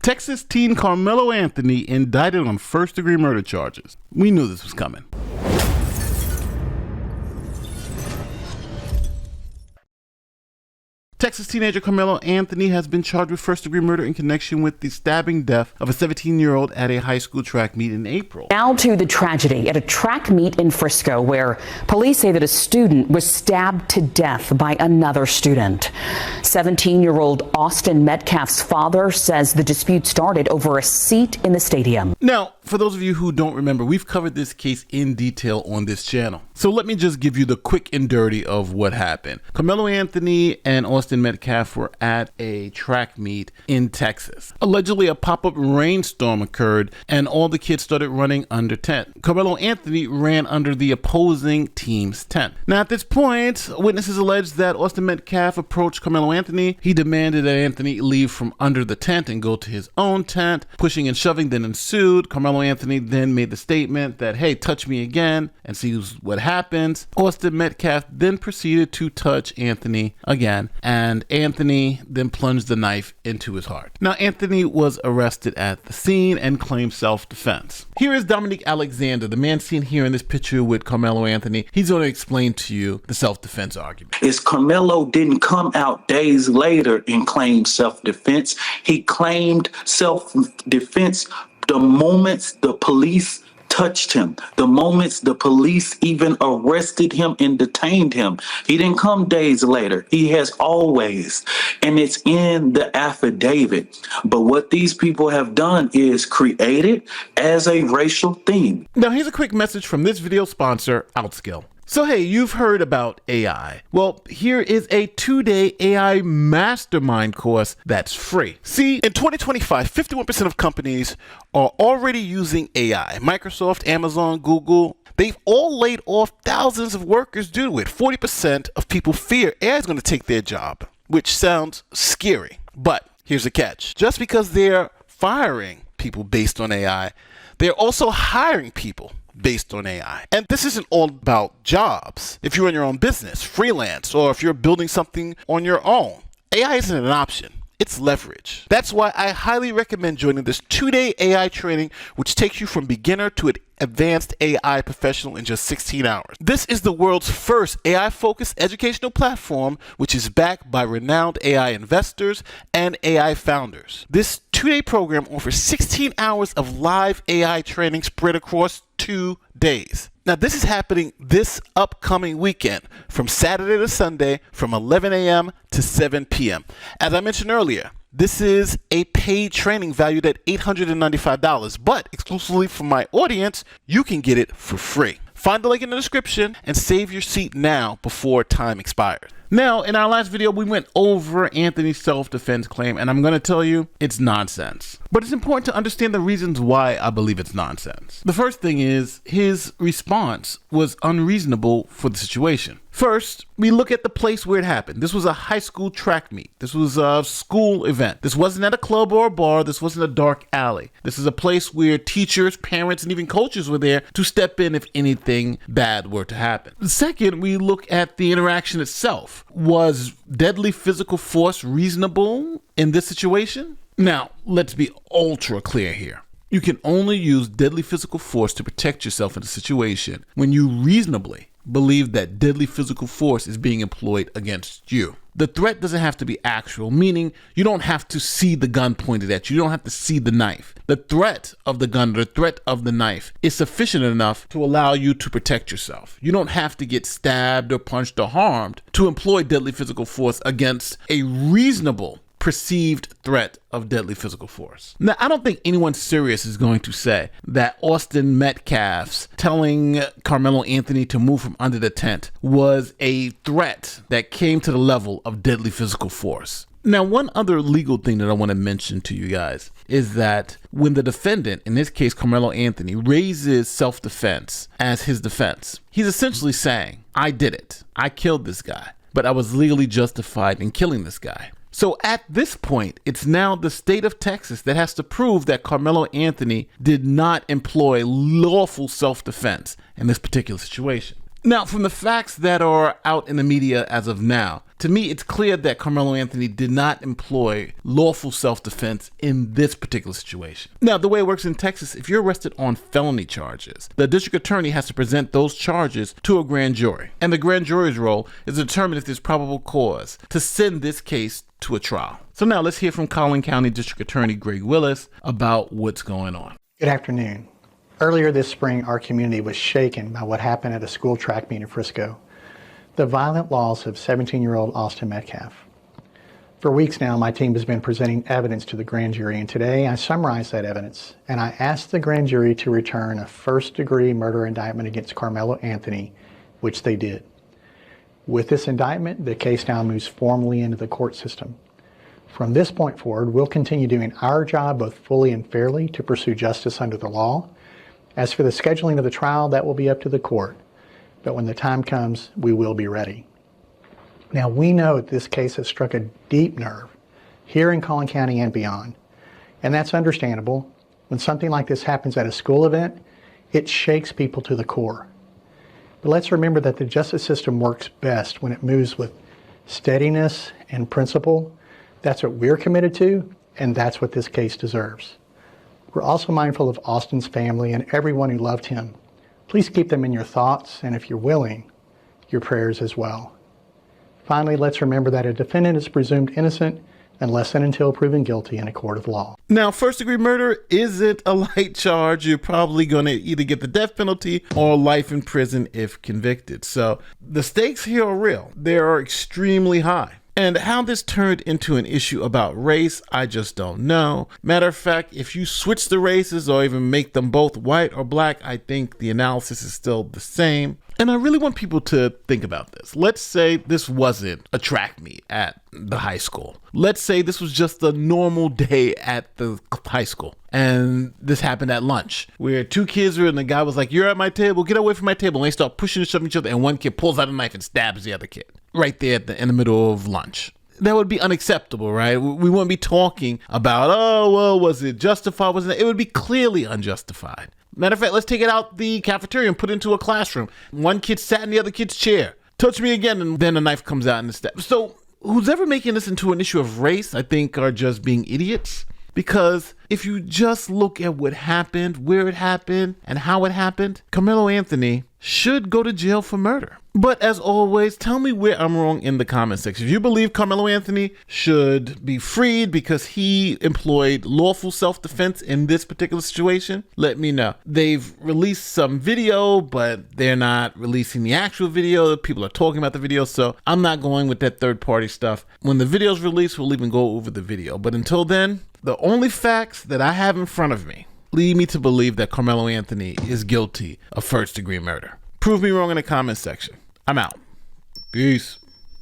Texas teen Karmelo Anthony indicted on first-degree murder charges. We knew this was coming. Texas teenager Karmelo Anthony has been charged with first-degree murder in connection with the stabbing death of a 17-year-old at a high school track meet in April. Now to the tragedy at a track meet in Frisco, where police say that a student was stabbed to death by another student. 17-year-old Austin Medaf's father says the dispute started over a seat in the stadium. Now, for those of you who don't remember, we've covered this case in detail on this channel. So let me just give you the quick and dirty of what happened. Karmelo Anthony and Austin Medaf were at a track meet in Texas. Allegedly, a pop-up rainstorm occurred and all the kids started running under tent. Karmelo Anthony ran under the opposing team's tent. Now, at this point, witnesses alleged that Austin Medaf approached Karmelo Anthony. He demanded that Anthony leave from under the tent and go to his own tent. Pushing and shoving then ensued. Karmelo Anthony then made the statement that, hey, touch me again and see what happens. Austin Medaf then proceeded to touch Anthony again, and Anthony then plunged the knife into his heart. Now, Anthony was arrested at the scene and claimed self-defense. Here is Dominique Alexander, the man seen here in this picture with Karmelo Anthony. He's going to explain to you the self-defense argument. Is Karmelo didn't come out days later and claim self-defense. He claimed self-defense the moments the police touched him, the moments the police even arrested him and detained him. He didn't come days later. He has always, and it's in the affidavit. But what these people have done is create it as a racial theme. Now, here's a quick message from this video sponsor, Outskill. So hey, you've heard about AI. Well, here is a 2-day AI mastermind course that's free. See, in 2025, 51% of companies are already using AI. Microsoft, Amazon, Google, they've all laid off thousands of workers due to it. 40% of people fear AI is going to take their job, which sounds scary. But here's the catch. Just because they're firing people based on AI, they're also hiring people based on AI. And this isn't all about jobs. If you run your own business, freelance, or if you're building something on your own, AI isn't an option. It's leverage. That's why I highly recommend joining this 2-day AI training, which takes you from beginner to an advanced AI professional in just 16 hours. This is the world's first AI-focused educational platform, which is backed by renowned AI investors and AI founders. This 2-day program offers 16 hours of live AI training spread across 2 days. Now, this is happening this upcoming weekend from Saturday to Sunday from 11 a.m. to 7 p.m. As I mentioned earlier, this is a paid training valued at $895, but exclusively for my audience, you can get it for free. Find the link in the description and save your seat now before time expires. Now, in our last video, we went over Anthony's self-defense claim, and I'm going to tell you it's nonsense. But it's important to understand the reasons why I believe it's nonsense. The first thing is his response was unreasonable for the situation. First, we look at the place where it happened. This was a high school track meet. This was a school event. This wasn't at a club or a bar. This wasn't a dark alley. This is a place where teachers, parents, and even coaches were there to step in if anything bad were to happen. Second, we look at the interaction itself. Was deadly physical force reasonable in this situation? Now, let's be ultra clear here. You can only use deadly physical force to protect yourself in a situation when you reasonably believe that deadly physical force is being employed against you. The threat doesn't have to be actual, meaning you don't have to see the gun pointed at you. You don't have to see the knife. The threat of the gun, the threat of the knife is sufficient enough to allow you to protect yourself. You don't have to get stabbed or punched or harmed to employ deadly physical force against a reasonable perceived threat of deadly physical force. Now, I don't think anyone serious is going to say that Austin Medaf's telling Karmelo Anthony to move from under the tent was a threat that came to the level of deadly physical force. Now, one other legal thing that I want to mention to you guys is that when the defendant, in this case Karmelo Anthony, raises self-defense as his defense, he's essentially saying, I did it. I killed this guy, but I was legally justified in killing this guy. So at this point, it's now the state of Texas that has to prove that Karmelo Anthony did not employ lawful self-defense in this particular situation. Now, from the facts that are out in the media as of now, To me, it's clear that Karmelo Anthony did not employ lawful self-defense in this particular situation. Now, the way it works in Texas, if you're arrested on felony charges, the district attorney has to present those charges to a grand jury. And the grand jury's role is to determine if there's probable cause to send this case to a trial. So now let's hear from Collin County District Attorney Greg Willis about what's going on. Good afternoon. Earlier this spring, our community was shaken by what happened at a school track meet in Frisco. The violent loss of 17-year-old Austin Medaf. For weeks now, my team has been presenting evidence to the grand jury, and today I summarized that evidence, and I asked the grand jury to return a first-degree murder indictment against Karmelo Anthony, which they did. With this indictment, the case now moves formally into the court system. From this point forward, we'll continue doing our job both fully and fairly to pursue justice under the law. As for the scheduling of the trial, that will be up to the court. But when the time comes, we will be ready. Now, we know that this case has struck a deep nerve here in Collin County and beyond. And that's understandable. When something like this happens at a school event, it shakes people to the core. But let's remember that the justice system works best when it moves with steadiness and principle. That's what we're committed to, and that's what this case deserves. We're also mindful of Austin's family and everyone who loved him. Please keep them in your thoughts, and if you're willing, your prayers as well. Finally, let's remember that a defendant is presumed innocent unless and until proven guilty in a court of law. Now, first-degree murder isn't a light charge. You're probably going to either get the death penalty or life in prison if convicted. So the stakes here are real. They are extremely high. And how this turned into an issue about race, I just don't know. Matter of fact, if you switch the races or even make them both white or black, I think the analysis is still the same. And I really want people to think about this. Let's say this wasn't a track meet at the high school. Let's say this was just a normal day at the high school. And this happened at lunch, where two kids were, and the guy was like, "You're at my table, get away from my table." And they start pushing and shoving each other, and one kid pulls out a knife and stabs the other kid right there in the middle of lunch. That would be unacceptable, right? We wouldn't be talking about, oh, well, was it justified? Wasn't it? It would be clearly unjustified. Matter of fact, let's take it out the cafeteria and put it into a classroom. One kid sat in the other kid's chair. Touch me again, and then a knife comes out and stabs. So who's ever making this into an issue of race, I think, are just being idiots. Because if you just look at what happened, where it happened, and how it happened, Karmelo Anthony should go to jail for murder. But as always, tell me where I'm wrong in the comment section. If you believe Karmelo Anthony should be freed because he employed lawful self-defense in this particular situation, let me know. They've released some video, but they're not releasing the actual video. People are talking about the video, so I'm not going with that third-party stuff. When the video's released, we'll even go over the video. But until then, the only facts that I have in front of me lead me to believe that Karmelo Anthony is guilty of first-degree murder. Prove me wrong in the comment section. I'm out. Peace.